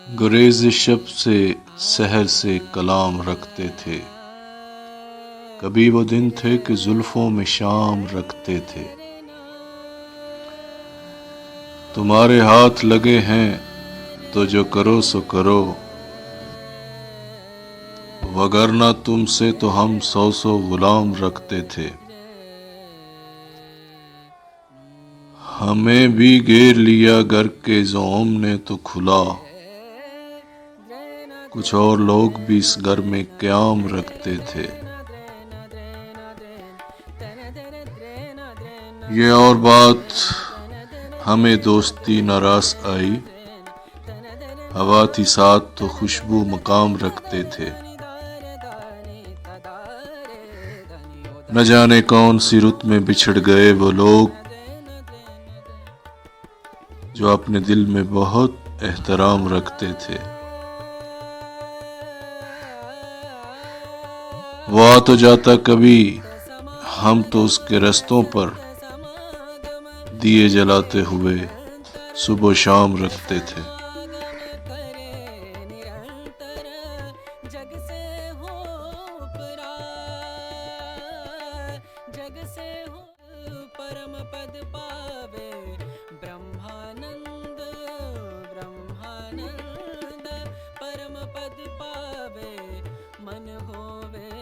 गुरेज शब से सहर से कलाम रखते थे। कभी वो दिन थे कि जुल्फों में शाम रखते थे। तुम्हारे हाथ लगे हैं तो जो करो सो करो, वगरना तुमसे तो हम सौ सौ गुलाम रखते थे। हमें भी घेर लिया घर के ज़ोम ने तो खुला, कुछ और लोग भी इस घर में क़याम रखते थे। ये और बात हमें दोस्ती नाराज आई, हवा थी साथ तो खुशबू मकाम रखते थे। न जाने कौन सी रुत में बिछड़ गए वो लोग जो अपने दिल में बहुत एहतराम रखते थे। वो आ तो जाता कभी, हम तो उसके रस्तों पर दिए जलाते हुए सुबह शाम रखते थे। जग से हो परम पद पावे ब्रह्मानंद ब्रह्मानंद परम पद पावे मन होवे